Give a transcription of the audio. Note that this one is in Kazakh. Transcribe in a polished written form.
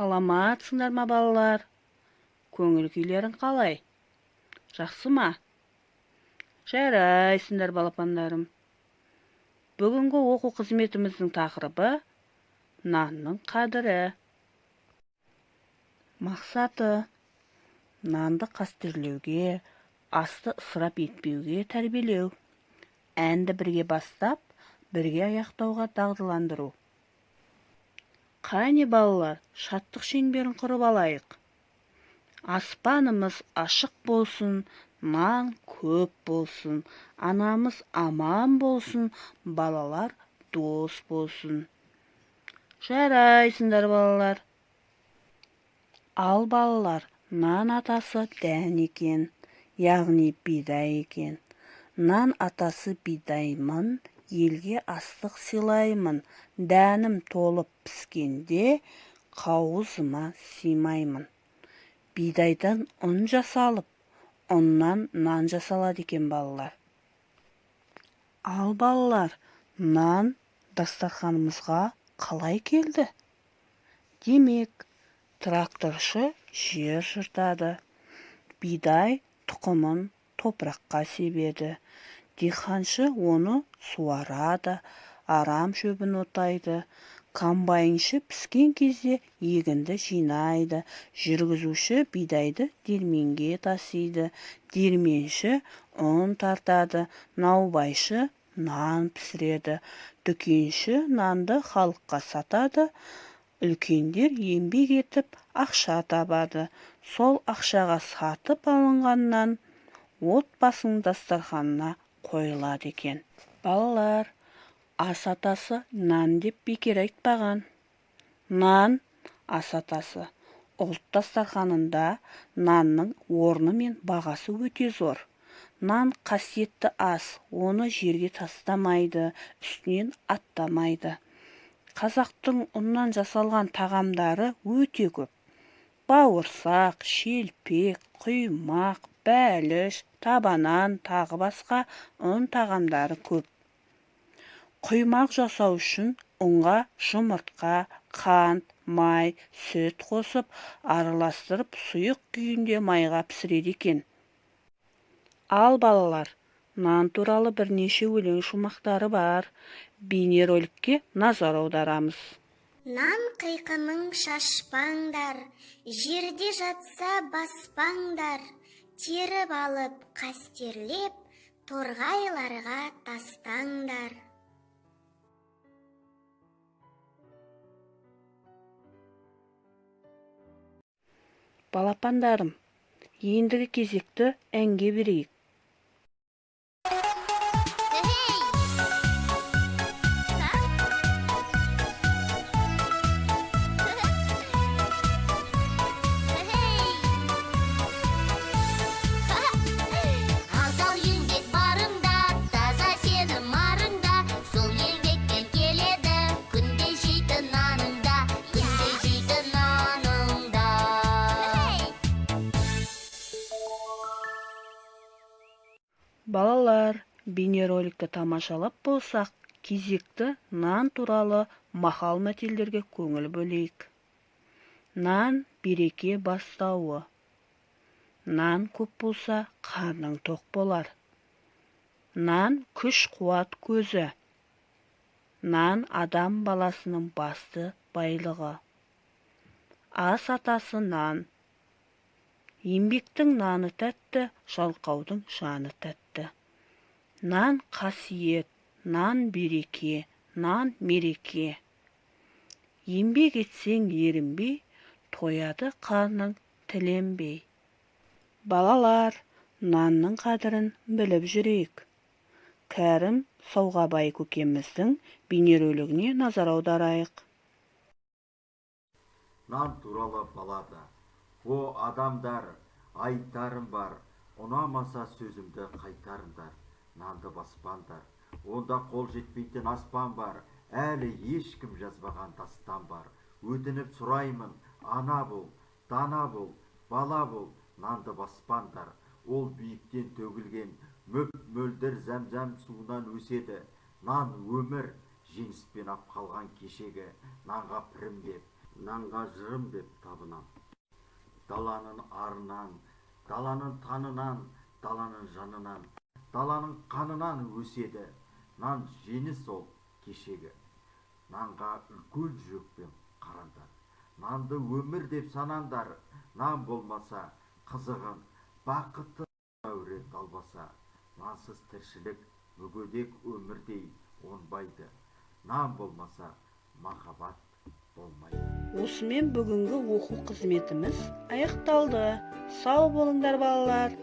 Саламатсыңдар ма балалар? Көңіл күйлерің қалай? Жақсы ма? Жарайсыңдар балапандарым. Бүгінгі оқу қызметіміздің тақырыбы нанның қадірі. Мақсаты нанды қастерлеуге, асты ысырап етпеуге тәрбиелеу. Әнді бірге бастап, бірге аяқтауға дағдыландыру. Қане балалар, шаттық шеңберін құрып алайық. Аспанымыз ашық болсын, нан көп болсын, анамыз аман болсын, балалар дос болсын. Жарайсыңдар балалар. Ал балалар, нан атасы дән екен, яғни бидай екен. Нан атасы бидаймын, елге астық сыйлаймын. Дәнім толып піскенде, қауызыма сыймаймын. Бидайдан ұн жасалып, ұннан нан жасалады екен балалар. Ал балалар, нан дастарханымызға қалай келді? Демек, тракторшы жер жыртады. Бидай тұқымын топыраққа себеді. Диқаншы оны суарады, арам шөбін отайды. Комбайншы піскен кезде егінді жинайды. Жүргізуші бидайды диірменге тасиды. Диірменші ұн тартады. Наубайшы нан пісіреді. Дүкенші нанды халыққа сатады. Үлкендер еңбек етіп ақша табады. Сол ақшаға сатып алынғаннан отбасының дастарханына қойылады екен. Балалар, ас атасы нан деп бекер айтпаған. Нан ас атасы. Ұлт дастарханында нанның орны мен бағасы өте зор. Нан қасиетті ас, оны жерге тастамайды, үстінен аттамайды. Қазақтың ұннан жасалған тағамдары өте көп. Бауырсақ, шелпек, құймақ, бәліш, табанан, тағы басқа ұн тағамдары көп. Құймақ жасау үшін ұнға жұмыртқа, қант, май, сүт қосып, араластырып, сұйық күйінде майға пісіреді екен. Ал балалар, нан туралы бірнеше өлең шумақтары бар. Бейнероликке назар аударамыз. Нан қиқының шашпаңдар, жерде жатса баспаңдар, теріп алып қастерлеп, торғайларға тастаңдар. Балапандарым, ендігі кезекті әнге берейік. Балалар, бейнероликті тамашалап болсақ, кезекті нан туралы мақал мәтелдерге көңіл бөлейік. Нан береке бастауы. Нан көп болса, қарның тоқ болар. Нан күш қуат көзі. Нан адам баласының басты байлығы. Ас атасы нан. Еңбектің наны тәтті, жалқаудың жаны тәтті. Нан қасиет, нан береке, нан мереке. Еңбек етсең ерінбей, тояды қарның тіленбей. Балалар, нанның қадірін біліп жүрейік. Кәрім Сауғабай көкеміздің бейнеролигіне назар аударайық. Нан туралы балада. О адамдар, айтарым бар, ұнамаса сөзімді қайтарыңдар. Нанды баспандар, онда қол жетпейтін аспан бар, әлі ешкім жазбаған дастан бар. Өтініп сұраймын, ана бол, дана бол, бала бол, нанды баспандар. Ол биіктен төгілген мөлдір зәмзәм суынан өседі. Нан өмір, жеңіспен ап қалған кешегі, нанға пірімдеп, нанға жырым деп табынам. Даланың арынан, даланың танынан, даланың жанынан, даланың қанынан өседі. Нан жеңіс ол кешегі. Нанға үлкен жүрекпен қарандар. Нанды өмір деп санандар. Нан болмаса қызығын, бақытты әуре далбаса. Нансыз тіршілік мүгедек өмірдей оңбайды. Нан болмаса махаббат болмайды. Осымен бүгінгі оқу қызметіміз аяқталды. Сау болыңдар балалар.